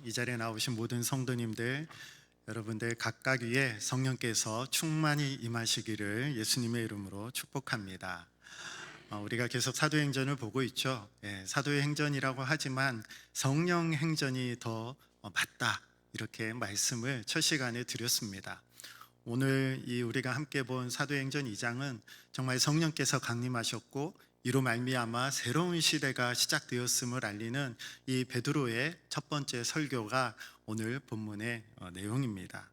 이 자리에 나오신 모든 성도님들, 여러분들 각각 위에 성령께서 충만히 임하시기를 예수님의 이름으로 축복합니다. 우리가 계속 사도행전을 보고 있죠. 사도의 행전이라고 하지만 성령 행전이 더 맞다, 이렇게 말씀을 첫 시간에 드렸습니다. 오늘 우리가 함께 본 사도행전 2장은 정말 성령께서 강림하셨고 이로 말미암아 새로운 시대가 시작되었음을 알리는 이 베드로의 첫 번째 설교가 오늘 본문의 내용입니다.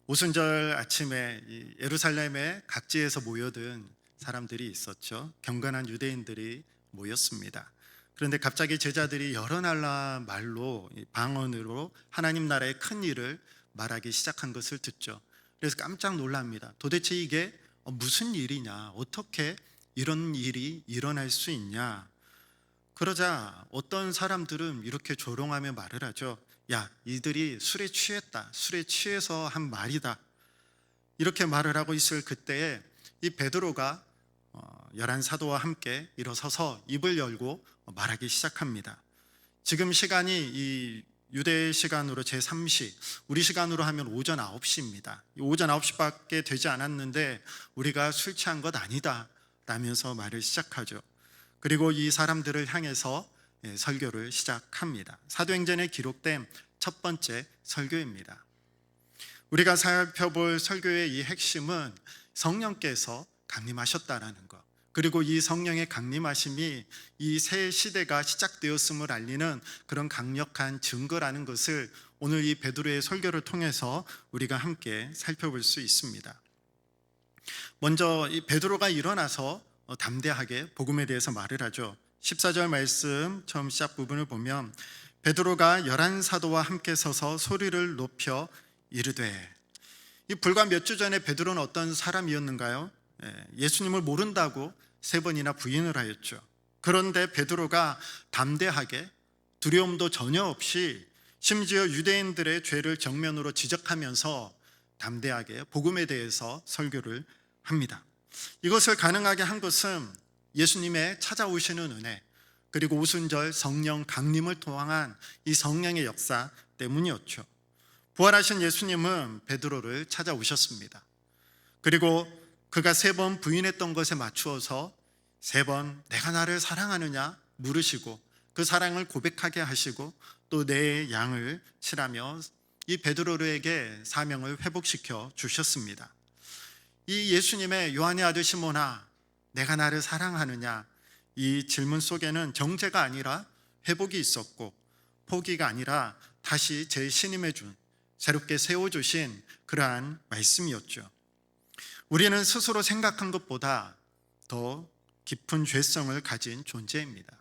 오순절 아침에 예루살렘의 각지에서 모여든 사람들이 있었죠. 경건한 유대인들이 모였습니다. 그런데 갑자기 제자들이 여러 나라 말로, 방언으로 하나님 나라의 큰 일을 말하기 시작한 것을 듣죠. 그래서 깜짝 놀랍니다. 도대체 이게 무슨 일이냐, 어떻게 이런 일이 일어날 수 있냐. 그러자 어떤 사람들은 이렇게 조롱하며 말을 하죠. 야, 이들이 술에 취했다, 술에 취해서 한 말이다, 이렇게 말을 하고 있을 그때에 이 베드로가 11사도와 함께 일어서서 입을 열고 말하기 시작합니다. 지금 시간이 이 유대 시간으로 제3시, 우리 시간으로 하면 오전 9시입니다. 오전 9시밖에 되지 않았는데 우리가 술 취한 것 아니다 라면서 말을 시작하죠. 그리고 이 사람들을 향해서 설교를 시작합니다. 사도행전에 기록된 첫 번째 설교입니다. 우리가 살펴볼 설교의 이 핵심은 성령께서 강림하셨다라는 것, 그리고 이 성령의 강림하심이 이 새 시대가 시작되었음을 알리는 그런 강력한 증거라는 것을 오늘 이 베드로의 설교를 통해서 우리가 함께 살펴볼 수 있습니다. 먼저 이 베드로가 일어나서 담대하게 복음에 대해서 말을 하죠. 14절 말씀 처음 시작 부분을 보면 베드로가 11사도와 함께 서서 소리를 높여 이르되, 이 불과 몇 주 전에 베드로는 어떤 사람이었는가요? 예수님을 모른다고 3번이나 부인을 하였죠. 그런데 베드로가 담대하게, 두려움도 전혀 없이, 심지어 유대인들의 죄를 정면으로 지적하면서 담대하게 복음에 대해서 설교를 합니다. 이것을 가능하게 한 것은 예수님의 찾아오시는 은혜, 그리고 오순절 성령 강림을 통한 이 성령의 역사 때문이었죠. 부활하신 예수님은 베드로를 찾아오셨습니다. 그리고 그가 3번 부인했던 것에 맞추어서 3번 내가 나를 사랑하느냐 물으시고 그 사랑을 고백하게 하시고 또 내 양을 치라며 이 베드로에게 사명을 회복시켜 주셨습니다. 이 예수님의 요한의 아들 시몬아, 내가 나를 사랑하느냐, 이 질문 속에는 정죄가 아니라 회복이 있었고, 포기가 아니라 다시 재신임해 준, 새롭게 세워주신 그러한 말씀이었죠. 우리는 스스로 생각한 것보다 더 깊은 죄성을 가진 존재입니다.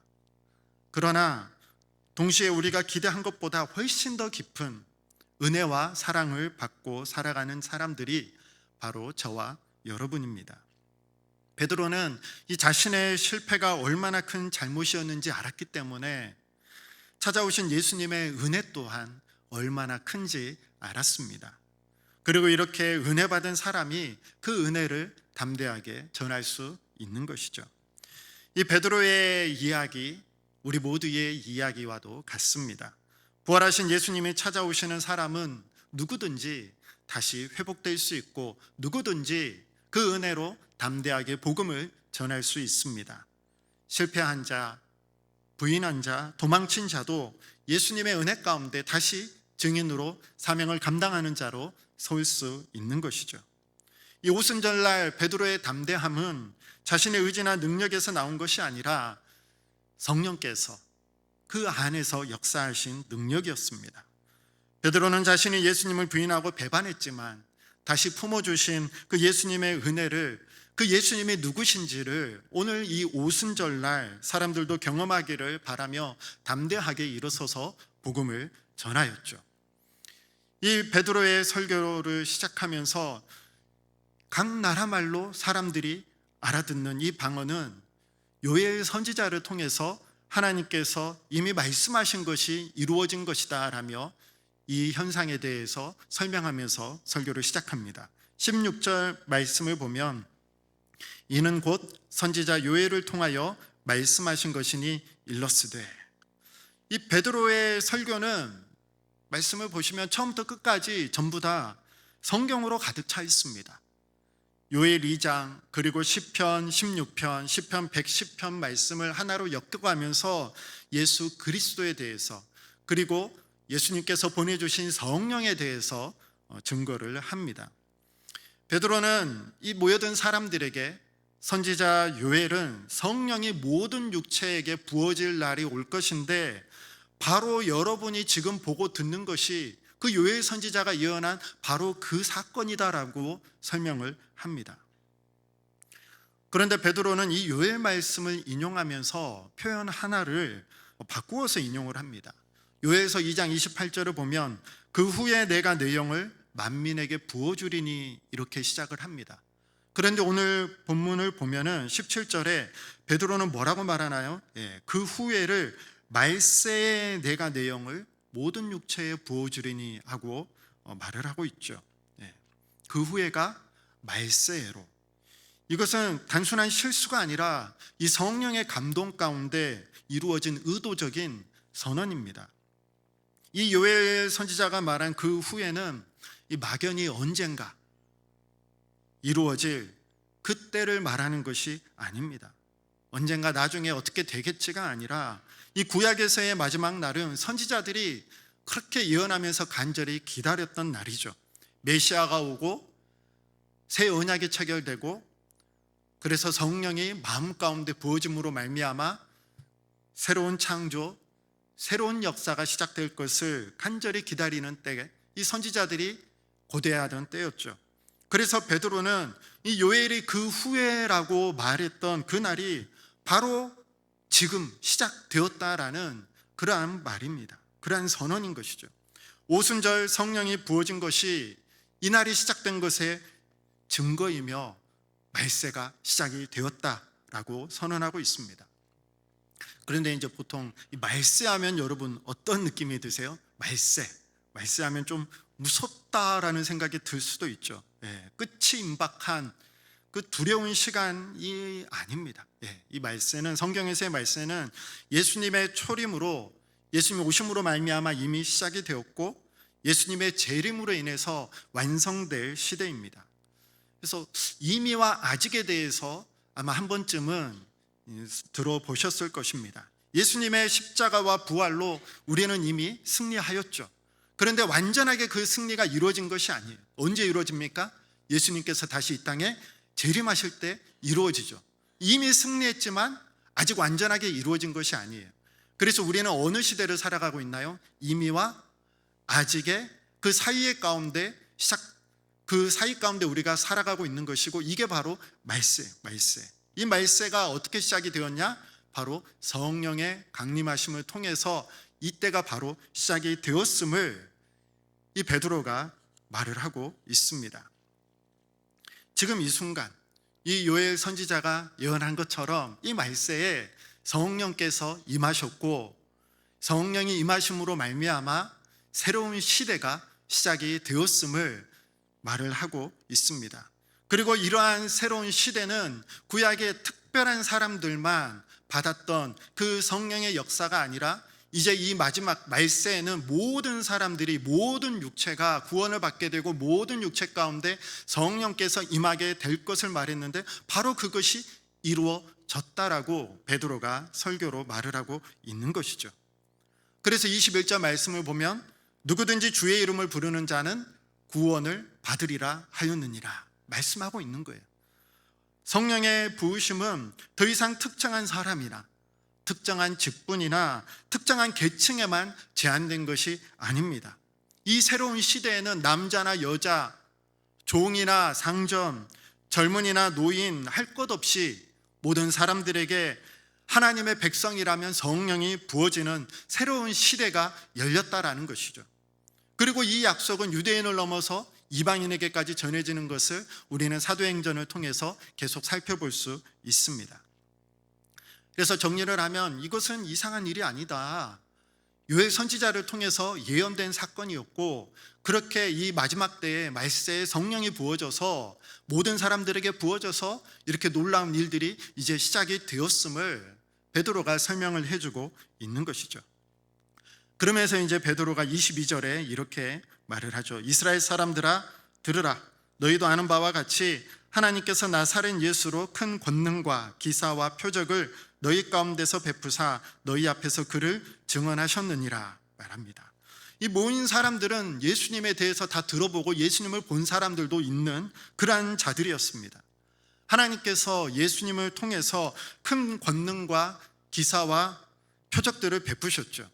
그러나 동시에 우리가 기대한 것보다 훨씬 더 깊은 은혜와 사랑을 받고 살아가는 사람들이 바로 저와 여러분입니다. 베드로는 이 자신의 실패가 얼마나 큰 잘못이었는지 알았기 때문에 찾아오신 예수님의 은혜 또한 얼마나 큰지 알았습니다. 그리고 이렇게 은혜 받은 사람이 그 은혜를 담대하게 전할 수 있는 것이죠. 이 베드로의 이야기, 우리 모두의 이야기와도 같습니다. 부활하신 예수님이 찾아오시는 사람은 누구든지 다시 회복될 수 있고, 누구든지 그 은혜로 담대하게 복음을 전할 수 있습니다. 실패한 자, 부인한 자, 도망친 자도 예수님의 은혜 가운데 다시 증인으로 사명을 감당하는 자로 설 수 있는 것이죠. 이 오순절날 베드로의 담대함은 자신의 의지나 능력에서 나온 것이 아니라 성령께서 그 안에서 역사하신 능력이었습니다. 베드로는 자신이 예수님을 부인하고 배반했지만 다시 품어주신 그 예수님의 은혜를, 그 예수님이 누구신지를 오늘 이 오순절날 사람들도 경험하기를 바라며 담대하게 일어서서 복음을 전하였죠. 이 베드로의 설교를 시작하면서 각 나라 말로 사람들이 알아듣는 이 방언은 요엘 선지자를 통해서 하나님께서 이미 말씀하신 것이 이루어진 것이다 라며 이 현상에 대해서 설명하면서 설교를 시작합니다. 16절 말씀을 보면 이는 곧 선지자 요엘을 통하여 말씀하신 것이니 일러스되, 이 베드로의 설교는 말씀을 보시면 처음부터 끝까지 전부 다 성경으로 가득 차 있습니다. 요엘 2장 그리고 시편 16편, 시편 110편 말씀을 하나로 엮어가면서 예수 그리스도에 대해서 그리고 예수님께서 보내주신 성령에 대해서 증거를 합니다. 베드로는 이 모여든 사람들에게 선지자 요엘은 성령이 모든 육체에게 부어질 날이 올 것인데 바로 여러분이 지금 보고 듣는 것이 그 요엘 선지자가 예언한 바로 그 사건이다라고 설명을 합니다. 그런데 베드로는 이 요엘 말씀을 인용하면서 표현 하나를 바꾸어서 인용을 합니다. 요엘서 2장 28절을 보면 그 후에 내가 내 영을 만민에게 부어주리니 이렇게 시작을 합니다. 그런데 오늘 본문을 보면은 17절에 베드로는 뭐라고 말하나요? 그 후에를 말세에 내가 내 영을 모든 육체에 부어주리니 하고 말을 하고 있죠. 그 후에가 말세로. 이것은 단순한 실수가 아니라 이 성령의 감동 가운데 이루어진 의도적인 선언입니다. 이 요엘 선지자가 말한 그 후에는 이 막연히 언젠가 이루어질 그때를 말하는 것이 아닙니다. 언젠가 나중에 어떻게 되겠지가 아니라 이 구약에서의 마지막 날은 선지자들이 그렇게 예언하면서 간절히 기다렸던 날이죠. 메시아가 오고 새 언약이 체결되고 그래서 성령이 마음 가운데 부어짐으로 말미암아 새로운 창조, 새로운 역사가 시작될 것을 간절히 기다리는 때에 이 선지자들이 고대하던 때였죠. 그래서 베드로는 이 요엘이 그 후에라고 말했던 그 날이 바로 지금 시작되었다라는 그러한 말입니다. 그러한 선언인 것이죠. 오순절 성령이 부어진 것이 이 날이 시작된 것의 증거이며 말세가 시작이 되었다라고 선언하고 있습니다. 그런데 이제 보통 이 말세하면 여러분 어떤 느낌이 드세요? 말세하면 좀 무섭다라는 생각이 들 수도 있죠. 끝이 임박한 그 두려운 시간이 아닙니다. 이 말세는 성경에서의 말세는 예수님의 초림으로 예수님의 오심으로 말미암아 이미 시작이 되었고 예수님의 재림으로 인해서 완성될 시대입니다. 그래서 이미와 아직에 대해서 아마 한 번쯤은 들어보셨을 것입니다. 예수님의 십자가와 부활로 우리는 이미 승리하였죠. 그런데 완전하게 그 승리가 이루어진 것이 아니에요. 언제 이루어집니까? 예수님께서 다시 이 땅에 재림하실 때 이루어지죠. 이미 승리했지만 아직 완전하게 이루어진 것이 아니에요. 그래서 우리는 어느 시대를 살아가고 있나요? 이미와 아직의 그 사이의 가운데 그 사이 가운데 우리가 살아가고 있는 것이고 이게 바로 말세. 이 말세가 어떻게 시작이 되었냐? 바로 성령의 강림하심을 통해서 이때가 바로 시작이 되었음을 이 베드로가 말을 하고 있습니다. 지금 이 순간 이 요엘 선지자가 예언한 것처럼 이 말세에 성령께서 임하셨고 성령이 임하심으로 말미암아 새로운 시대가 시작이 되었음을 말을 하고 있습니다. 그리고 이러한 새로운 시대는 구약의 특별한 사람들만 받았던 그 성령의 역사가 아니라 이제 이 마지막 말세에는 모든 사람들이 모든 육체가 구원을 받게 되고 모든 육체 가운데 성령께서 임하게 될 것을 말했는데 바로 그것이 이루어졌다라고 베드로가 설교로 말을 하고 있는 것이죠. 그래서 21절 말씀을 보면 누구든지 주의 이름을 부르는 자는 구원을 받으리라 하였느니라 말씀하고 있는 거예요. 성령의 부으심은 더 이상 특정한 사람이나 특정한 직분이나 특정한 계층에만 제한된 것이 아닙니다. 이 새로운 시대에는 남자나 여자, 종이나 상점, 젊은이나 노인 할 것 없이 모든 사람들에게 하나님의 백성이라면 성령이 부어지는 새로운 시대가 열렸다라는 것이죠. 그리고 이 약속은 유대인을 넘어서 이방인에게까지 전해지는 것을 우리는 사도행전을 통해서 계속 살펴볼 수 있습니다. 그래서 정리를 하면 이것은 이상한 일이 아니다. 요엘 선지자를 통해서 예언된 사건이었고 그렇게 이 마지막 때에 말세에 성령이 부어져서 모든 사람들에게 부어져서 이렇게 놀라운 일들이 이제 시작이 되었음을 베드로가 설명을 해주고 있는 것이죠. 그러면서 이제 베드로가 22절에 이렇게 말을 하죠. 이스라엘 사람들아 들으라. 너희도 아는 바와 같이 하나님께서 나사렛 예수로 큰 권능과 기사와 표적을 너희 가운데서 베푸사 너희 앞에서 그를 증언하셨느니라 말합니다. 이 모인 사람들은 예수님에 대해서 다 들어보고 예수님을 본 사람들도 있는 그러한 자들이었습니다. 하나님께서 예수님을 통해서 큰 권능과 기사와 표적들을 베푸셨죠.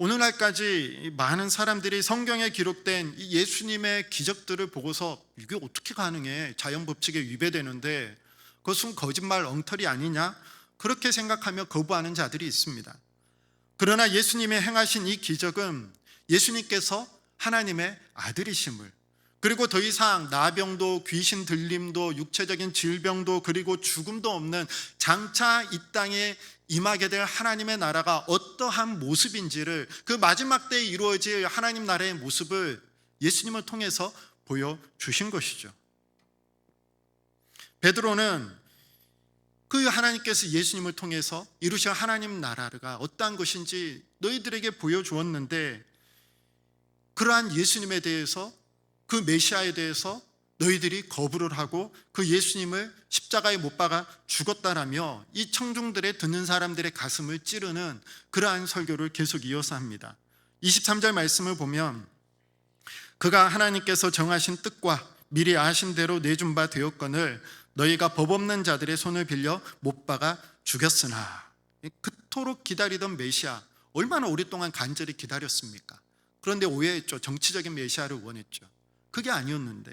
오늘날까지 많은 사람들이 성경에 기록된 이 예수님의 기적들을 보고서 이게 어떻게 가능해? 자연 법칙에 위배되는데 그것은 거짓말 엉터리 아니냐? 그렇게 생각하며 거부하는 자들이 있습니다. 그러나 예수님의 행하신 이 기적은 예수님께서 하나님의 아들이심을, 그리고 더 이상 나병도 귀신 들림도 육체적인 질병도 그리고 죽음도 없는 장차 이 땅에 임하게 될 하나님의 나라가 어떠한 모습인지를, 그 마지막 때에 이루어질 하나님 나라의 모습을 예수님을 통해서 보여주신 것이죠. 베드로는 그 하나님께서 예수님을 통해서 이루신 하나님 나라가 어떠한 것인지 너희들에게 보여주었는데, 그러한 예수님에 대해서, 그 메시아에 대해서 너희들이 거부를 하고 그 예수님을 십자가에 못 박아 죽었다라며 이 청중들의 듣는 사람들의 가슴을 찌르는 그러한 설교를 계속 이어서 합니다. 23절 말씀을 보면 그가 하나님께서 정하신 뜻과 미리 아신 대로 내준 바 되었거늘 너희가 법 없는 자들의 손을 빌려 못 박아 죽였으나. 그토록 기다리던 메시아, 얼마나 오랫동안 간절히 기다렸습니까? 그런데 오해했죠. 정치적인 메시아를 원했죠. 그게 아니었는데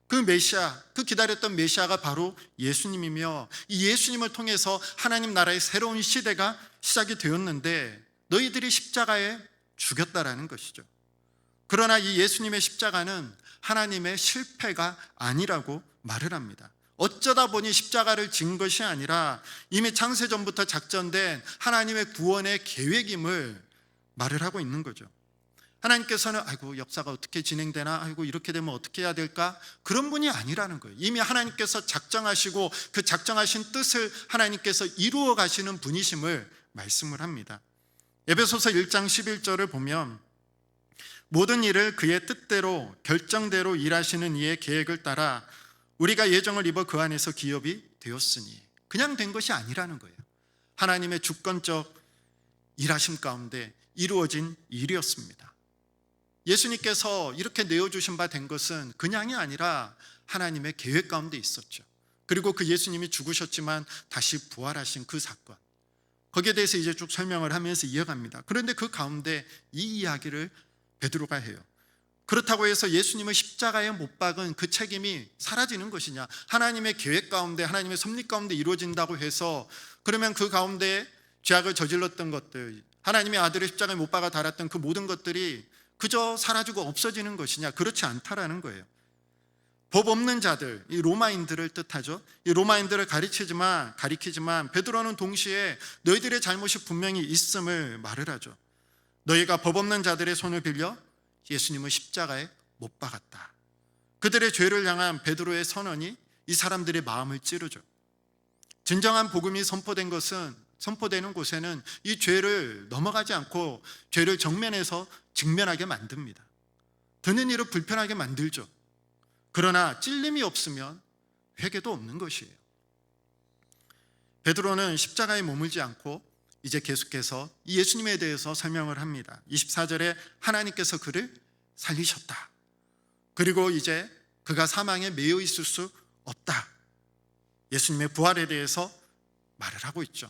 그 메시아, 그 기다렸던 메시아가 바로 예수님이며 이 예수님을 통해서 하나님 나라의 새로운 시대가 시작이 되었는데 너희들이 십자가에 죽였다라는 것이죠. 그러나 이 예수님의 십자가는 하나님의 실패가 아니라고 말을 합니다. 어쩌다 보니 십자가를 진 것이 아니라 이미 창세전부터 작전된 하나님의 구원의 계획임을 말을 하고 있는 거죠. 하나님께서는 아이고 역사가 어떻게 진행되나, 아이고 이렇게 되면 어떻게 해야 될까, 그런 분이 아니라는 거예요. 이미 하나님께서 작정하시고 그 작정하신 뜻을 하나님께서 이루어 가시는 분이심을 말씀을 합니다. 에베소서 1장 11절을 보면 모든 일을 그의 뜻대로 결정대로 일하시는 이의 계획을 따라 우리가 예정을 입어 그 안에서 기업이 되었으니, 그냥 된 것이 아니라는 거예요. 하나님의 주권적 일하심 가운데 이루어진 일이었습니다. 예수님께서 이렇게 내어주신 바 된 것은 그냥이 아니라 하나님의 계획 가운데 있었죠. 그리고 그 예수님이 죽으셨지만 다시 부활하신 그 사건, 거기에 대해서 이제 쭉 설명을 하면서 이어갑니다. 그런데 그 가운데 이 이야기를 베드로가 해요. 그렇다고 해서 예수님을 십자가에 못 박은 그 책임이 사라지는 것이냐, 하나님의 계획 가운데 하나님의 섭리 가운데 이루어진다고 해서 그러면 그 가운데 죄악을 저질렀던 것들, 하나님의 아들을 십자가에 못 박아 달았던 그 모든 것들이 그저 사라지고 없어지는 것이냐, 그렇지 않다라는 거예요. 법 없는 자들, 이 로마인들을 뜻하죠. 이 로마인들을 가리키지만 베드로는 동시에 너희들의 잘못이 분명히 있음을 말을 하죠. 너희가 법 없는 자들의 손을 빌려 예수님을 십자가에 못 박았다. 그들의 죄를 향한 베드로의 선언이 이 사람들의 마음을 찌르죠. 진정한 복음이 선포되는 곳에는 이 죄를 넘어가지 않고 죄를 정면에서 직면하게 만듭니다. 듣는 이를 불편하게 만들죠. 그러나 찔림이 없으면 회개도 없는 것이에요. 베드로는 십자가에 머물지 않고 이제 계속해서 이 예수님에 대해서 설명을 합니다. 24절에 하나님께서 그를 살리셨다. 그리고 이제 그가 사망에 매여 있을 수 없다. 예수님의 부활에 대해서 말을 하고 있죠.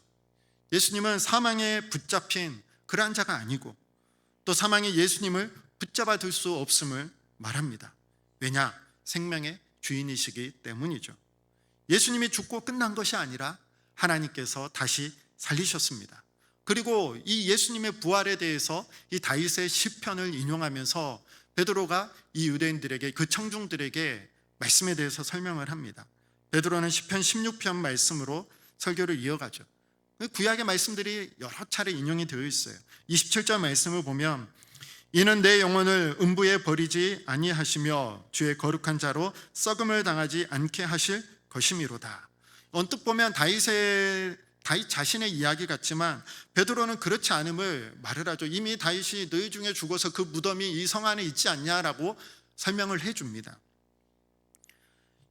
예수님은 사망에 붙잡힌 그러한 자가 아니고 또 사망이 예수님을 붙잡아 둘 수 없음을 말합니다. 왜냐? 생명의 주인이시기 때문이죠. 예수님이 죽고 끝난 것이 아니라 하나님께서 다시 살리셨습니다. 그리고 이 예수님의 부활에 대해서 이 다윗의 시편을 인용하면서 베드로가 이 유대인들에게, 그 청중들에게 말씀에 대해서 설명을 합니다. 베드로는 시편 16편 말씀으로 설교를 이어가죠. 구약의 말씀들이 여러 차례 인용이 되어 있어요. 27절 말씀을 보면 이는 내 영혼을 음부에 버리지 아니하시며 주의 거룩한 자로 썩음을 당하지 않게 하실 것이미로다. 언뜻 보면 다윗의 다윗 자신의 이야기 같지만 베드로는 그렇지 않음을 말을 하죠. 이미 다윗이 너희 중에 죽어서 그 무덤이 이 성 안에 있지 않냐라고 설명을 해줍니다.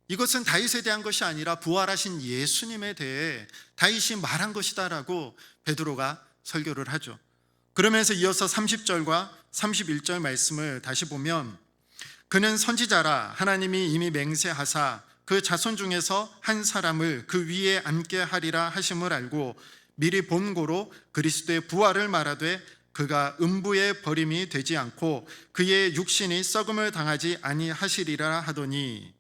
이것은 다윗에 대한 것이 아니라 부활하신 예수님에 대해 다윗이 말한 것이다라고 베드로가 설교를 하죠. 그러면서 이어서 30절과 31절 말씀을 다시 보면, 그는 선지자라 하나님이 이미 맹세하사 그 자손 중에서 한 사람을 그 위에 앉게 하리라 하심을 알고 미리 본고로 그리스도의 부활을 말하되 그가 음부의 버림이 되지 않고 그의 육신이 썩음을 당하지 아니하시리라 하더니,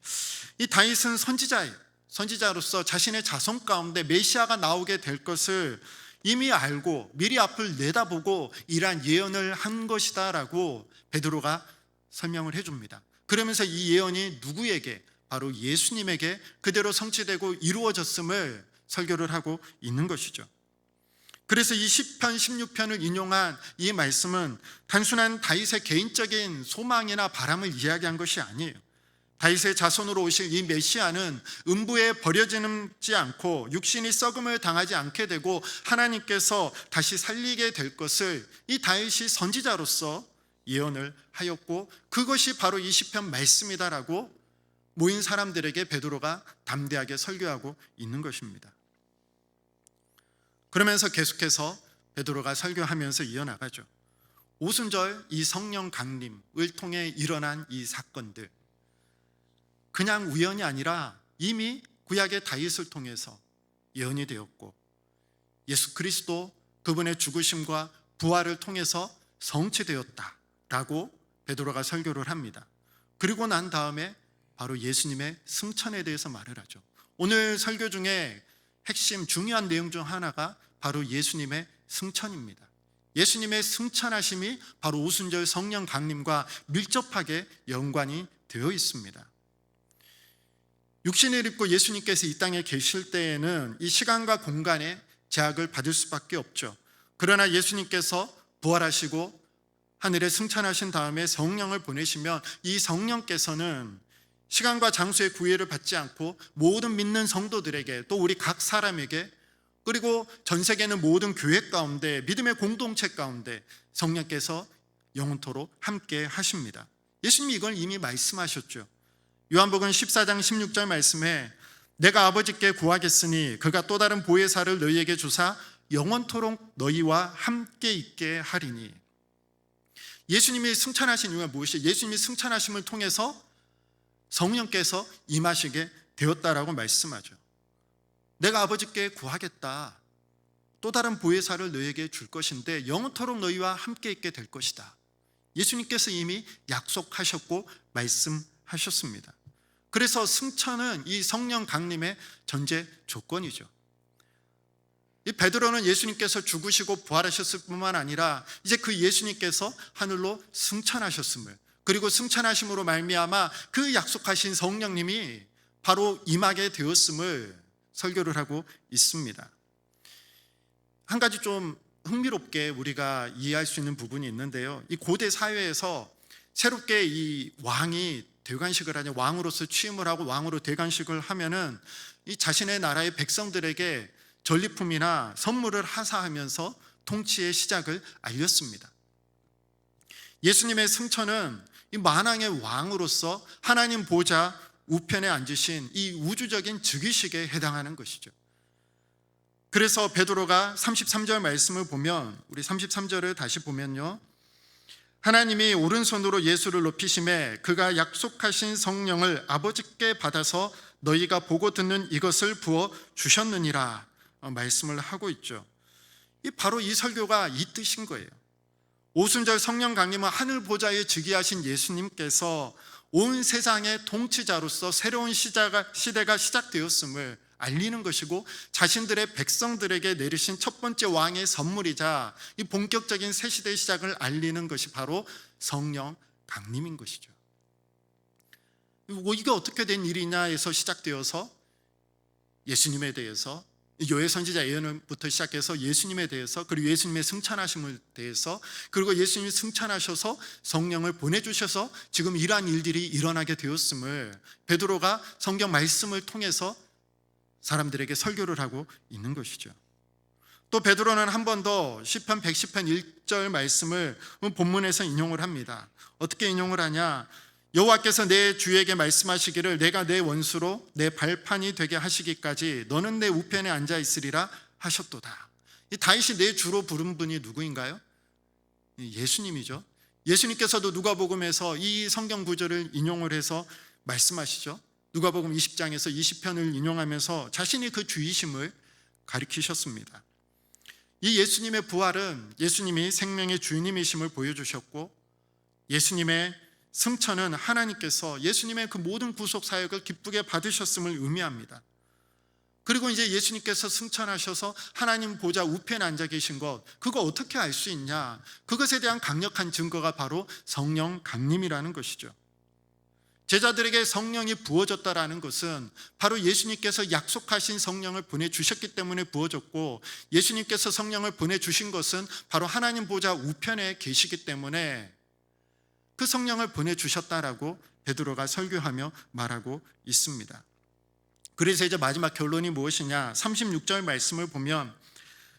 이 다윗은 선지자예요. 선지자로서 자신의 자손 가운데 메시아가 나오게 될 것을 이미 알고 미리 앞을 내다보고 이러한 예언을 한 것이다 라고 베드로가 설명을 해줍니다. 그러면서 이 예언이 누구에게? 바로 예수님에게 그대로 성취되고 이루어졌음을 설교를 하고 있는 것이죠. 그래서 이 시편 16편을 인용한 이 말씀은 단순한 다윗의 개인적인 소망이나 바람을 이야기한 것이 아니에요. 다윗의 자손으로 오실 이 메시아는 음부에 버려지지 않고 육신이 썩음을 당하지 않게 되고 하나님께서 다시 살리게 될 것을 이 다윗이 선지자로서 예언을 하였고, 그것이 바로 이 시편 말씀이다라고 모인 사람들에게 베드로가 담대하게 설교하고 있는 것입니다. 그러면서 계속해서 베드로가 설교하면서 이어나가죠. 오순절 이 성령 강림을 통해 일어난 이 사건들, 그냥 우연이 아니라 이미 구약의 다윗을 통해서 예언이 되었고 예수 그리스도 그분의 죽으심과 부활을 통해서 성취되었다라고 베드로가 설교를 합니다. 그리고 난 다음에 바로 예수님의 승천에 대해서 말을 하죠. 오늘 설교 중에 핵심 중요한 내용 중 하나가 바로 예수님의 승천입니다. 예수님의 승천하심이 바로 오순절 성령 강림과 밀접하게 연관이 되어 있습니다. 육신을 입고 예수님께서 이 땅에 계실 때에는 이 시간과 공간에 제약을 받을 수밖에 없죠. 그러나 예수님께서 부활하시고 하늘에 승천하신 다음에 성령을 보내시면 이 성령께서는 시간과 장소의 구애를 받지 않고 모든 믿는 성도들에게, 또 우리 각 사람에게, 그리고 전 세계 있는 모든 교회 가운데, 믿음의 공동체 가운데 성령께서 영원토록 함께 하십니다. 예수님이 이걸 이미 말씀하셨죠. 요한복음 14장 16절 말씀에 내가 아버지께 구하겠으니 그가 또 다른 보혜사를 너희에게 주사 영원토록 너희와 함께 있게 하리니. 예수님이 승천하신 이유가 무엇이에요? 예수님이 승천하심을 통해서 성령께서 임하시게 되었다라고 말씀하죠. 내가 아버지께 구하겠다. 또 다른 보혜사를 너희에게 줄 것인데 영원토록 너희와 함께 있게 될 것이다. 예수님께서 이미 약속하셨고 말씀하셨습니다. 그래서 승천은 이 성령 강림의 전제 조건이죠. 이 베드로는 예수님께서 죽으시고 부활하셨을 뿐만 아니라 이제 그 예수님께서 하늘로 승천하셨음을, 그리고 승천하심으로 말미암아 그 약속하신 성령님이 바로 임하게 되었음을 설교를 하고 있습니다. 한 가지 좀 흥미롭게 우리가 이해할 수 있는 부분이 있는데요. 이 고대 사회에서 새롭게 이 왕이 대관식을 하냐, 왕으로서 취임을 하고 왕으로 대관식을 하면은 이 자신의 나라의 백성들에게 전리품이나 선물을 하사하면서 통치의 시작을 알렸습니다. 예수님의 승천은 이 만왕의 왕으로서 하나님 보좌 우편에 앉으신 이 우주적인 즉위식에 해당하는 것이죠. 그래서 베드로가 33절 말씀을 보면, 우리 33절을 다시 보면요, 하나님이 오른손으로 예수를 높이심에 그가 약속하신 성령을 아버지께 받아서 너희가 보고 듣는 이것을 부어 주셨느니라 말씀을 하고 있죠. 바로 이 설교가 이 뜻인 거예요. 오순절 성령 강림은 하늘 보좌에 즉위하신 예수님께서 온 세상의 통치자로서 새로운 시대가 시작되었음을 알리는 것이고, 자신들의 백성들에게 내리신 첫 번째 왕의 선물이자 이 본격적인 새 시대의 시작을 알리는 것이 바로 성령 강림인 것이죠. 이게 어떻게 된 일이냐에서 시작되어서 예수님에 대해서, 요엘 선지자 예언부터 시작해서 예수님에 대해서, 그리고 예수님의 승천하심을 대해서, 그리고 예수님이 승천하셔서 성령을 보내주셔서 지금 이러한 일들이 일어나게 되었음을 베드로가 성경 말씀을 통해서 사람들에게 설교를 하고 있는 것이죠. 또 베드로는 한 번 더 시편 110편 1절 말씀을 본문에서 인용을 합니다. 어떻게 인용을 하냐? 여호와께서 내 주에게 말씀하시기를 내가 내 원수로 내 발판이 되게 하시기까지 너는 내 우편에 앉아 있으리라 하셨도다. 이 다윗이 내 주로 부른 분이 누구인가요? 예수님이죠. 예수님께서도 누가복음에서 이 성경 구절을 인용을 해서 말씀하시죠. 누가복음 20장에서 20편을 인용하면서 자신이 그 주이심을 가리키셨습니다. 이 예수님의 부활은 예수님이 생명의 주님이심을 보여주셨고, 예수님의 승천은 하나님께서 예수님의 그 모든 구속 사역을 기쁘게 받으셨음을 의미합니다. 그리고 이제 예수님께서 승천하셔서 하나님 보좌 우편에 앉아 계신 것, 그거 어떻게 알 수 있냐? 그것에 대한 강력한 증거가 바로 성령 강림이라는 것이죠. 제자들에게 성령이 부어졌다라는 것은 바로 예수님께서 약속하신 성령을 보내주셨기 때문에 부어졌고, 예수님께서 성령을 보내주신 것은 바로 하나님 보좌 우편에 계시기 때문에 그 성령을 보내주셨다라고 베드로가 설교하며 말하고 있습니다. 그래서 이제 마지막 결론이 무엇이냐? 36절 말씀을 보면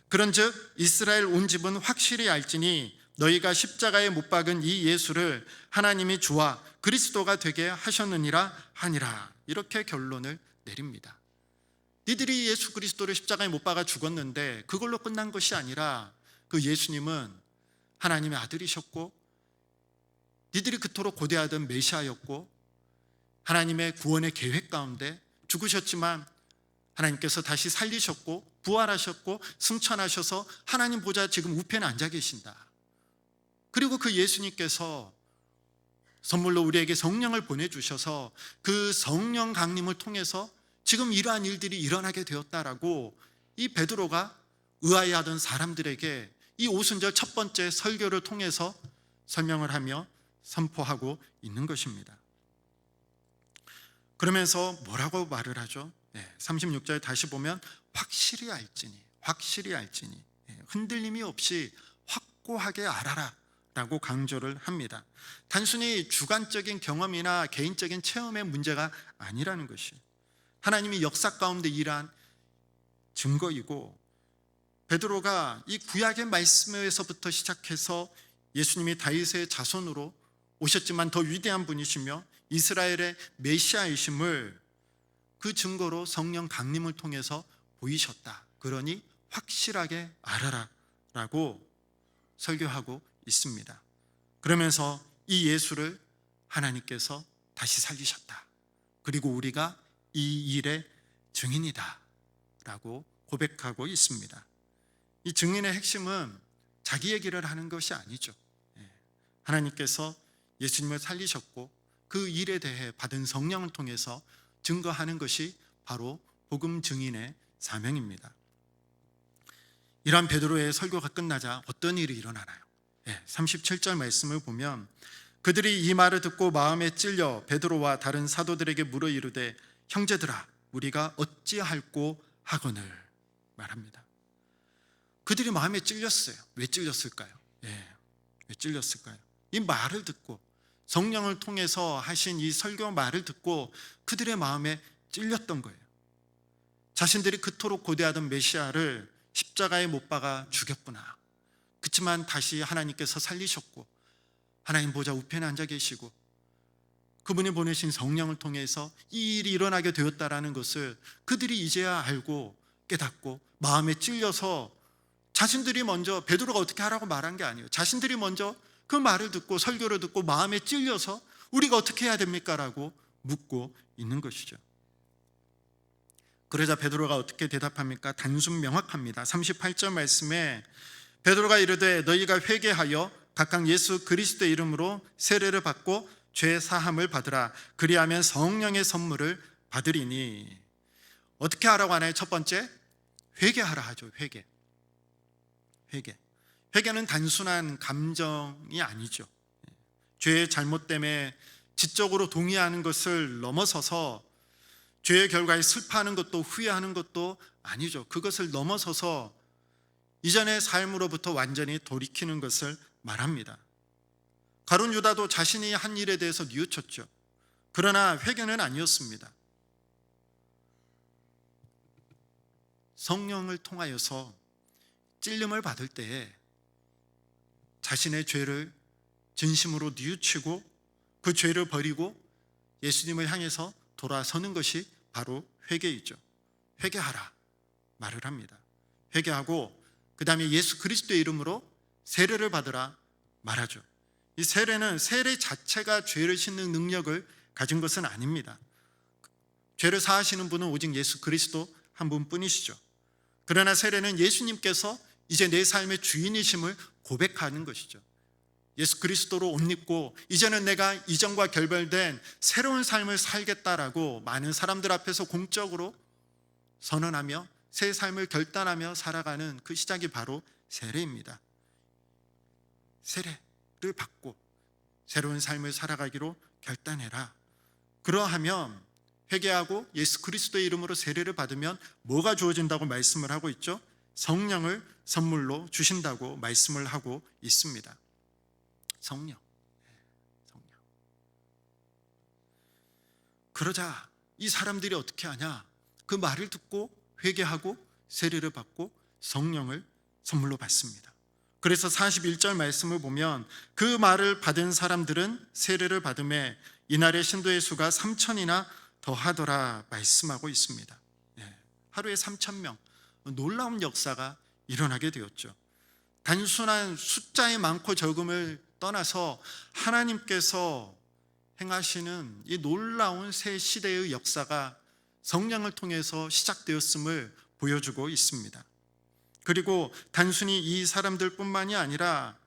그런즉 이스라엘 온 집은 확실히 알지니 너희가 십자가에 못 박은 이 예수를 하나님이 주와 그리스도가 되게 하셨느니라 하니라. 이렇게 결론을 내립니다. 니들이 예수 그리스도를 십자가에 못 박아 죽었는데 그걸로 끝난 것이 아니라 그 예수님은 하나님의 아들이셨고, 니들이 그토록 고대하던 메시아였고, 하나님의 구원의 계획 가운데 죽으셨지만 하나님께서 다시 살리셨고 부활하셨고 승천하셔서 하나님 보좌 지금 우편에 앉아 계신다. 그리고 그 예수님께서 선물로 우리에게 성령을 보내주셔서 그 성령 강림을 통해서 지금 이러한 일들이 일어나게 되었다라고 이 베드로가 의아해하던 사람들에게 이 오순절 첫 번째 설교를 통해서 설명을 하며 선포하고 있는 것입니다. 그러면서 뭐라고 말을 하죠? 36절 다시 보면 확실히 알지니 흔들림이 없이 확고하게 알아라 라고 강조를 합니다. 단순히 주관적인 경험이나 개인적인 체험의 문제가 아니라는 것이 하나님이 역사 가운데 일한 증거이고, 베드로가 이 구약의 말씀에서부터 시작해서 예수님이 다윗의 자손으로 오셨지만 더 위대한 분이시며 이스라엘의 메시아이심을 그 증거로 성령 강림을 통해서 보이셨다. 그러니 확실하게 알아라 라고 설교하고 있습니다. 그러면서 이 예수를 하나님께서 다시 살리셨다. 그리고 우리가 이 일의 증인이다 라고 고백하고 있습니다. 이 증인의 핵심은 자기 얘기를 하는 것이 아니죠. 하나님께서 예수님을 살리셨고 그 일에 대해 받은 성령을 통해서 증거하는 것이 바로 복음 증인의 사명입니다. 이러한 베드로의 설교가 끝나자 어떤 일이 일어나나요? 37절 말씀을 보면 그들이 이 말을 듣고 마음에 찔려 베드로와 다른 사도들에게 물어 이르되 형제들아 우리가 어찌할꼬 하거늘 말합니다. 그들이 마음에 찔렸어요. 왜 찔렸을까요? 왜 찔렸을까요? 이 말을 듣고 성령을 통해서 하신 이 설교 말을 듣고 그들의 마음에 찔렸던 거예요. 자신들이 그토록 고대하던 메시아를 십자가에 못 박아 죽였구나. 그렇지만 다시 하나님께서 살리셨고 하나님 보좌 우편에 앉아 계시고 그분이 보내신 성령을 통해서 이 일이 일어나게 되었다라는 것을 그들이 이제야 알고 깨닫고 마음에 찔려서 자신들이 먼저 베드로가 어떻게 하라고 말한 게 아니에요. 자신들이 먼저 그 말을 듣고 설교를 듣고 마음에 찔려서 우리가 어떻게 해야 됩니까? 라고 묻고 있는 것이죠. 그러자 베드로가 어떻게 대답합니까? 단순 명확합니다. 38절 말씀에 베드로가 이르되 너희가 회개하여 각각 예수 그리스도의 이름으로 세례를 받고 죄 사함을 받으라. 그리하면 성령의 선물을 받으리니. 어떻게 하라고 하나요? 첫 번째, 회개하라 하죠. 회개는 단순한 감정이 아니죠. 죄의 잘못 때문에 지적으로 동의하는 것을 넘어서서 죄의 결과에 슬퍼하는 것도 후회하는 것도 아니죠. 그것을 넘어서서 이전의 삶으로부터 완전히 돌이키는 것을 말합니다. 가룟 유다도 자신이 한 일에 대해서 뉘우쳤죠. 그러나 회개는 아니었습니다. 성령을 통하여서 찔림을 받을 때에 자신의 죄를 진심으로 뉘우치고 그 죄를 버리고 예수님을 향해서 돌아서는 것이 바로 회개이죠. 회개하라 말을 합니다. 회개하고 그 다음에 예수 그리스도의 이름으로 세례를 받으라 말하죠. 이 세례는 세례 자체가 죄를 씻는 능력을 가진 것은 아닙니다. 죄를 사하시는 분은 오직 예수 그리스도 한 분뿐이시죠. 그러나 세례는 예수님께서 이제 내 삶의 주인이심을 고백하는 것이죠. 예수 그리스도로 옷 입고 이제는 내가 이전과 결별된 새로운 삶을 살겠다라고 많은 사람들 앞에서 공적으로 선언하며 새 삶을 결단하며 살아가는 그 시작이 바로 세례입니다. 세례를 받고 새로운 삶을 살아가기로 결단해라. 그러하면 회개하고 예수 그리스도의 이름으로 세례를 받으면 뭐가 주어진다고 말씀을 하고 있죠? 성령을 선물로 주신다고 말씀을 하고 있습니다. 성령. 그러자 이 사람들이 어떻게 하냐? 그 말을 듣고 회개하고 세례를 받고 성령을 선물로 받습니다. 그래서 41절 말씀을 보면 그 말을 받은 사람들은 세례를 받음에 이날의 신도의 수가 3,000이나 더하더라 말씀하고 있습니다. 하루에 3,000명, 놀라운 역사가 일어나게 되었죠. 단순한 숫자의 많고 적음을 떠나서 하나님께서 행하시는 이 놀라운 새 시대의 역사가 성령을 통해서 시작되었음을 보여주고 있습니다. 그리고 단순히 이 사람들 뿐만이 아니라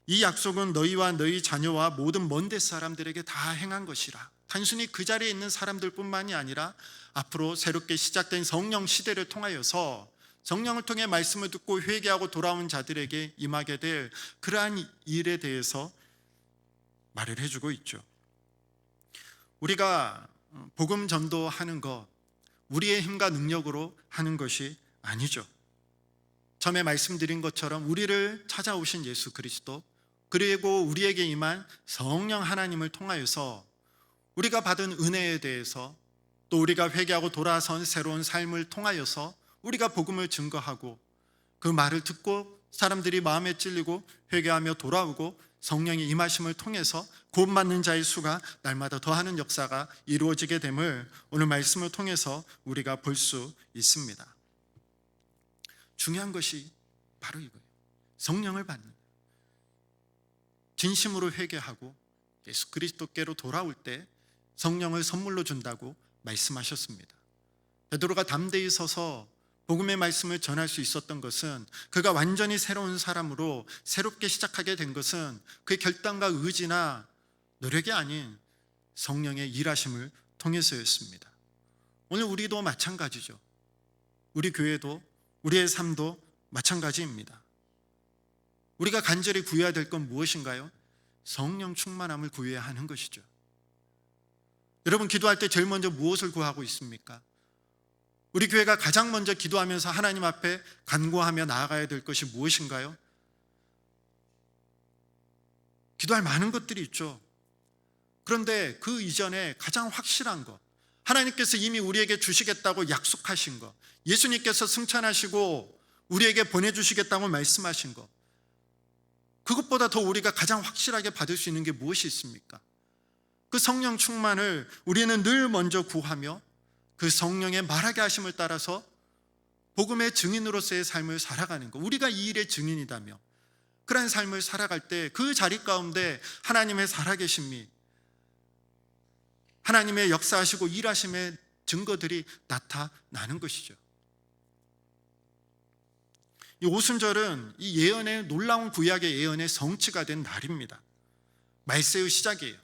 이 약속은 너희와 너희 자녀와 모든 먼데 사람들에게 다 행한 것이라. 단순히 그 자리에 있는 사람들 뿐만이 아니라 앞으로 새롭게 시작된 성령 시대를 통하여서 성령을 통해 말씀을 듣고 회개하고 돌아온 자들에게 임하게 될 그러한 일에 대해서 말을 해주고 있죠. 우리가 복음 전도하는 것, 우리의 힘과 능력으로 하는 것이 아니죠. 처음에 말씀드린 것처럼 우리를 찾아오신 예수 그리스도, 그리고 우리에게 임한 성령 하나님을 통하여서 우리가 받은 은혜에 대해서 또 우리가 회개하고 돌아선 새로운 삶을 통하여서 우리가 복음을 증거하고 그 말을 듣고 사람들이 마음에 찔리고 회개하며 돌아오고 성령의 임하심을 통해서 구원받는 자의 수가 날마다 더하는 역사가 이루어지게 됨을 오늘 말씀을 통해서 우리가 볼 수 있습니다. 중요한 것이 바로 이거예요. 성령을 받는, 진심으로 회개하고 예수 그리스도께로 돌아올 때 성령을 선물로 준다고 말씀하셨습니다. 베드로가 담대히 서서 복음의 말씀을 전할 수 있었던 것은, 그가 완전히 새로운 사람으로 새롭게 시작하게 된 것은 그의 결단과 의지나 노력이 아닌 성령의 일하심을 통해서였습니다. 오늘 우리도 마찬가지죠. 우리 교회도 우리의 삶도 마찬가지입니다. 우리가 간절히 구해야 될 건 무엇인가요? 성령 충만함을 구해야 하는 것이죠. 여러분, 기도할 때 제일 먼저 무엇을 구하고 있습니까? 우리 교회가 가장 먼저 기도하면서 하나님 앞에 간구하며 나아가야 될 것이 무엇인가요? 기도할 많은 것들이 있죠. 그런데 그 이전에 가장 확실한 것, 하나님께서 이미 우리에게 주시겠다고 약속하신 것, 예수님께서 승천하시고 우리에게 보내주시겠다고 말씀하신 것, 그것보다 더 우리가 가장 확실하게 받을 수 있는 게 무엇이 있습니까? 그 성령 충만을 우리는 늘 먼저 구하며 그 성령의 말하게 하심을 따라서 복음의 증인으로서의 삶을 살아가는 것, 우리가 이 일의 증인이다며 그러한 삶을 살아갈 때 그 자리 가운데 하나님의 살아계심이, 하나님의 역사하시고 일하심의 증거들이 나타나는 것이죠. 이 오순절은 이 예언의, 놀라운 구약의 예언의 성취가 된 날입니다. 말세의 시작이에요.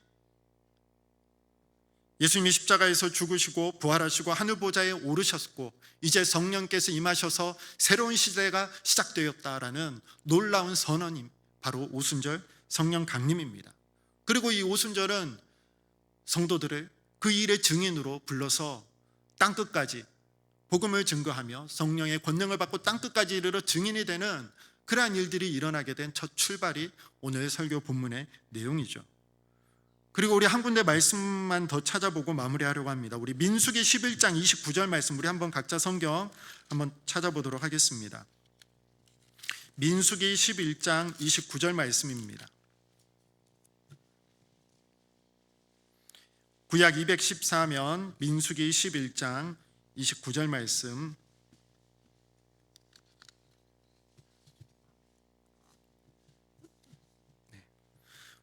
예수님이 십자가에서 죽으시고 부활하시고 하늘 보좌에 오르셨고 이제 성령께서 임하셔서 새로운 시대가 시작되었다라는 놀라운 선언이 바로 오순절 성령 강림입니다. 그리고 이 오순절은 성도들을 그 일의 증인으로 불러서 땅끝까지 복음을 증거하며 성령의 권능을 받고 땅끝까지 이르러 증인이 되는 그러한 일들이 일어나게 된 첫 출발이 오늘 설교 본문의 내용이죠. 그리고 우리 한 군데 말씀만 더 찾아보고 마무리하려고 합니다. 우리 민수기 11장 29절 말씀, 우리 한번 각자 성경 한번 찾아보도록 하겠습니다. 민수기 11장 29절 말씀입니다. 구약 214면 민수기 11장 29절 말씀.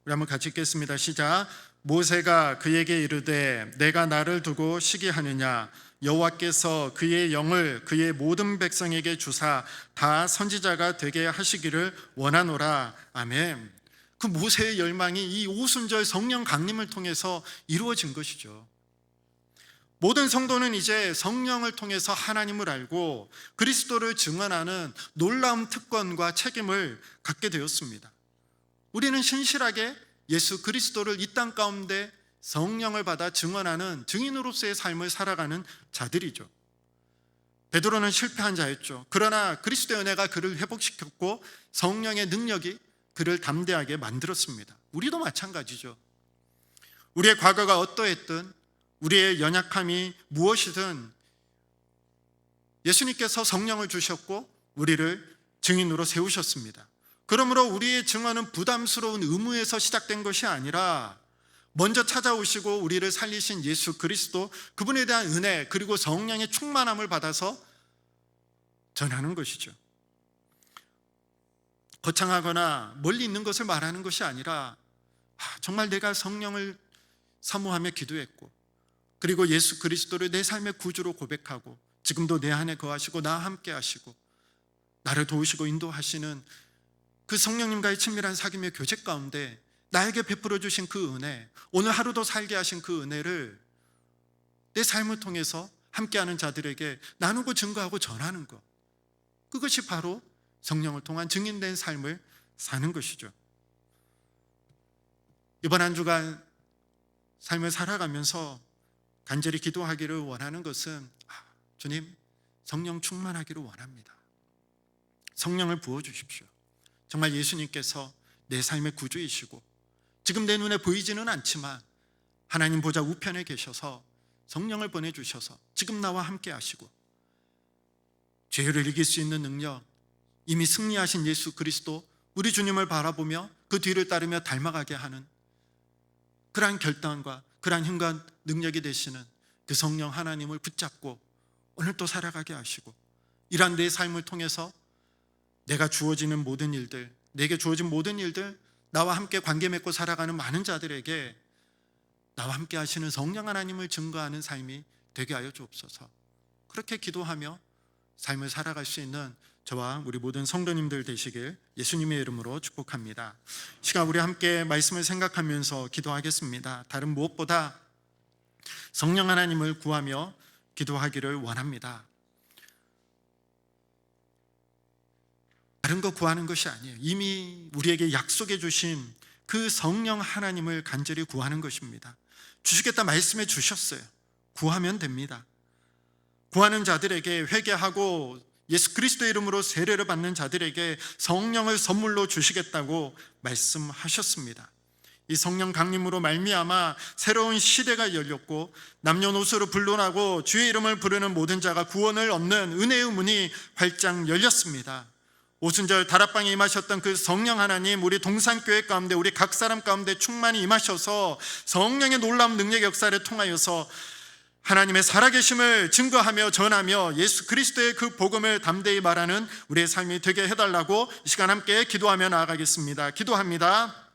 우리 한번 같이 읽겠습니다. 시작. 모세가 그에게 이르되 내가 나를 두고 시기하느냐, 여호와께서 그의 영을 그의 모든 백성에게 주사 다 선지자가 되게 하시기를 원하노라. 아멘. 그 모세의 열망이 이 오순절 성령 강림을 통해서 이루어진 것이죠. 모든 성도는 이제 성령을 통해서 하나님을 알고 그리스도를 증언하는 놀라운 특권과 책임을 갖게 되었습니다. 우리는 신실하게 예수 그리스도를 이 땅 가운데 성령을 받아 증언하는 증인으로서의 삶을 살아가는 자들이죠. 베드로는 실패한 자였죠. 그러나 그리스도의 은혜가 그를 회복시켰고 성령의 능력이 그를 담대하게 만들었습니다. 우리도 마찬가지죠. 우리의 과거가 어떠했든 우리의 연약함이 무엇이든 예수님께서 성령을 주셨고 우리를 증인으로 세우셨습니다. 그러므로 우리의 증언은 부담스러운 의무에서 시작된 것이 아니라 먼저 찾아오시고 우리를 살리신 예수 그리스도, 그분에 대한 은혜 그리고 성령의 충만함을 받아서 전하는 것이죠. 거창하거나 멀리 있는 것을 말하는 것이 아니라 정말 내가 성령을 사모하며 기도했고 그리고 예수 그리스도를 내 삶의 구주로 고백하고 지금도 내 안에 거하시고 나와 함께 하시고 나를 도우시고 인도하시는 그 성령님과의 친밀한 사귐의 교제 가운데 나에게 베풀어 주신 그 은혜, 오늘 하루도 살게 하신 그 은혜를 내 삶을 통해서 함께하는 자들에게 나누고 증거하고 전하는 것, 그것이 바로 성령을 통한 증인된 삶을 사는 것이죠. 이번 한 주간 삶을 살아가면서 간절히 기도하기를 원하는 것은 주님, 성령 충만하기를 원합니다. 성령을 부어주십시오. 정말 예수님께서 내 삶의 구주이시고 지금 내 눈에 보이지는 않지만 하나님 보좌 우편에 계셔서 성령을 보내주셔서 지금 나와 함께 하시고 죄를 이길 수 있는 능력, 이미 승리하신 예수 그리스도, 우리 주님을 바라보며 그 뒤를 따르며 닮아가게 하는 그러한 결단과 그러한 힘과 능력이 되시는 그 성령 하나님을 붙잡고 오늘 또 살아가게 하시고 이러한 내 삶을 통해서 내가 주어지는 모든 일들, 내게 주어진 모든 일들, 나와 함께 관계 맺고 살아가는 많은 자들에게 나와 함께 하시는 성령 하나님을 증거하는 삶이 되게 하여 주옵소서. 그렇게 기도하며 삶을 살아갈 수 있는 저와 우리 모든 성도님들 되시길 예수님의 이름으로 축복합니다. 시간 우리 함께 말씀을 생각하면서 기도하겠습니다. 다른 무엇보다 성령 하나님을 구하며 기도하기를 원합니다. 다른 거 구하는 것이 아니에요. 이미 우리에게 약속해 주신 그 성령 하나님을 간절히 구하는 것입니다. 주시겠다 말씀해 주셨어요. 구하면 됩니다. 구하는 자들에게, 회개하고 예수 그리스도의 이름으로 세례를 받는 자들에게 성령을 선물로 주시겠다고 말씀하셨습니다. 이 성령 강림으로 말미암아 새로운 시대가 열렸고 남녀노소로 분론하고 주의 이름을 부르는 모든 자가 구원을 얻는 은혜의 문이 활짝 열렸습니다. 오순절 다락방에 임하셨던 그 성령 하나님, 우리 동산교회 가운데 우리 각 사람 가운데 충만히 임하셔서 성령의 놀라운 능력 역사를 통하여서 하나님의 살아계심을 증거하며 전하며 예수 그리스도의 그 복음을 담대히 말하는 우리의 삶이 되게 해달라고 이 시간 함께 기도하며 나아가겠습니다. 기도합니다.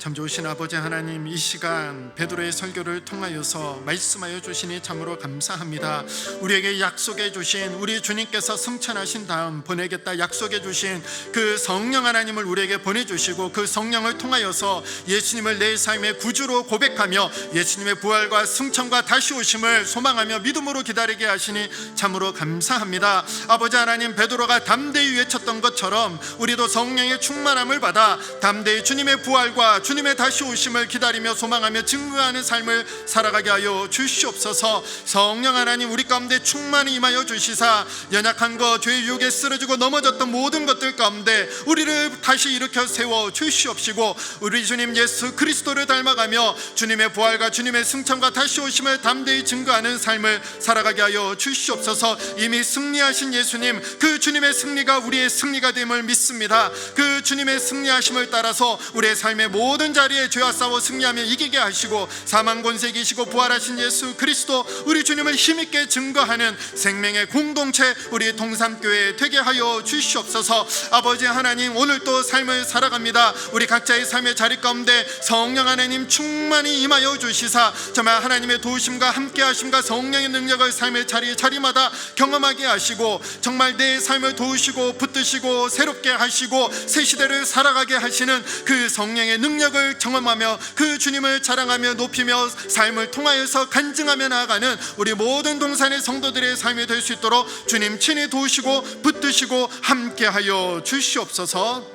참 좋으신 아버지 하나님, 이 시간 베드로의 설교를 통하여서 말씀하여 주시니 참으로 감사합니다. 우리에게 약속해 주신, 우리 주님께서 승천하신 다음 보내겠다 약속해 주신 그 성령 하나님을 우리에게 보내주시고 그 성령을 통하여서 예수님을 내 삶의 구주로 고백하며 예수님의 부활과 승천과 다시 오심을 소망하며 믿음으로 기다리게 하시니 참으로 감사합니다. 아버지 하나님, 베드로가 담대히 외쳤던 것처럼 우리도 성령의 충만함을 받아 담대히 주님의 부활과 주님의 다시 오심을 기다리며 소망하며 증거하는 삶을 살아가게 하여 주시옵소서. 성령 하나님, 우리 가운데 충만히 임하여 주시사 연약한 것, 죄의 유혹에 쓰러지고 넘어졌던 모든 것들 가운데 우리를 다시 일으켜 세워 주시옵시고, 우리 주님 예수 그리스도를 닮아가며 주님의 부활과 주님의 승천과 다시 오심을 담대히 증거하는 삶을 살아가게 하여 주시옵소서. 이미 승리하신 예수님, 그 주님의 승리가 우리의 승리가 됨을 믿습니다. 그 주님의 승리하심을 따라서 우리의 삶의 모든 자리에 죄와 싸워 승리하며 이기게 하시고, 사망 권세 이기시고 부활하신 예수 그리스도, 우리 주님을 힘있게 증거하는 생명의 공동체, 우리 동산교회 되게 하여 주시옵소서. 아버지 하나님, 오늘 또 삶을 살아갑니다. 우리 각자의 삶의 자리 가운데 성령 하나님 충만히 임하여 주시사 정말 하나님의 도우심과 함께 하심과 성령의 능력을 삶의 자리마다 경험하게 하시고, 정말 내 삶을 도우시고 붙드시고 새롭게 하시고 새 시대를 살아가게 하시는 그 성령의 능력을 경험하며 그 주님을 자랑하며 높이며 삶을 통하여서 간증하며 나아가는 우리 모든 동산의 성도들의 삶이 될 수 있도록 주님 친히 도우시고 붙드시고 함께하여 주시옵소서.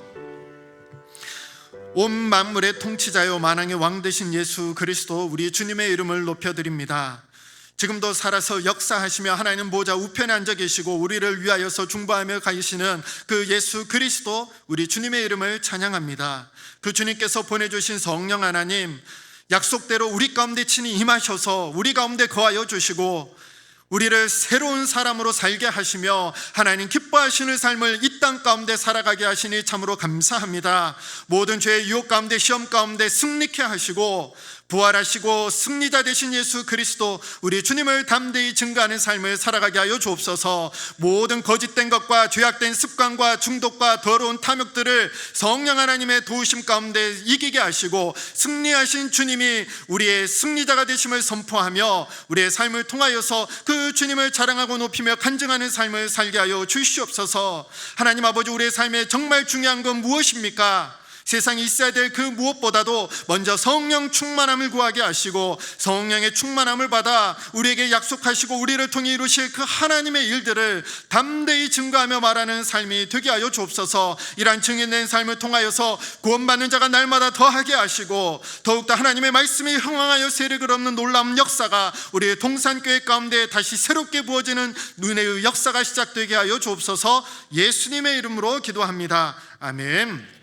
온 만물의 통치자요 만왕의 왕 되신 예수 그리스도, 우리 주님의 이름을 높여드립니다. 지금도 살아서 역사하시며 하나님 보좌 우편에 앉아 계시고 우리를 위하여서 중보하며 가시는 그 예수 그리스도, 우리 주님의 이름을 찬양합니다. 그 주님께서 보내주신 성령 하나님, 약속대로 우리 가운데 친히 임하셔서 우리 가운데 거하여 주시고 우리를 새로운 사람으로 살게 하시며 하나님 기뻐하시는 삶을 이 땅 가운데 살아가게 하시니 참으로 감사합니다. 모든 죄의 유혹 가운데 시험 가운데 승리케 하시고 부활하시고 승리자 되신 예수 그리스도, 우리 주님을 담대히 증거하는 삶을 살아가게 하여 주옵소서. 모든 거짓된 것과 죄악된 습관과 중독과 더러운 탐욕들을 성령 하나님의 도우심 가운데 이기게 하시고, 승리하신 주님이 우리의 승리자가 되심을 선포하며 우리의 삶을 통하여서 그 주님을 자랑하고 높이며 간증하는 삶을 살게 하여 주시옵소서. 하나님 아버지, 우리의 삶에 정말 중요한 건 무엇입니까? 세상에 있어야 될 그 무엇보다도 먼저 성령 충만함을 구하게 하시고, 성령의 충만함을 받아 우리에게 약속하시고 우리를 통해 이루실 그 하나님의 일들을 담대히 증거하며 말하는 삶이 되게 하여 주옵소서. 이러한 증인된 삶을 통하여서 구원받는 자가 날마다 더하게 하시고, 더욱더 하나님의 말씀이 흥황하여 세력을 얻는 놀라운 역사가 우리의 동산교회 가운데 다시 새롭게 부어지는 은혜의 역사가 시작되게 하여 주옵소서. 예수님의 이름으로 기도합니다. 아멘.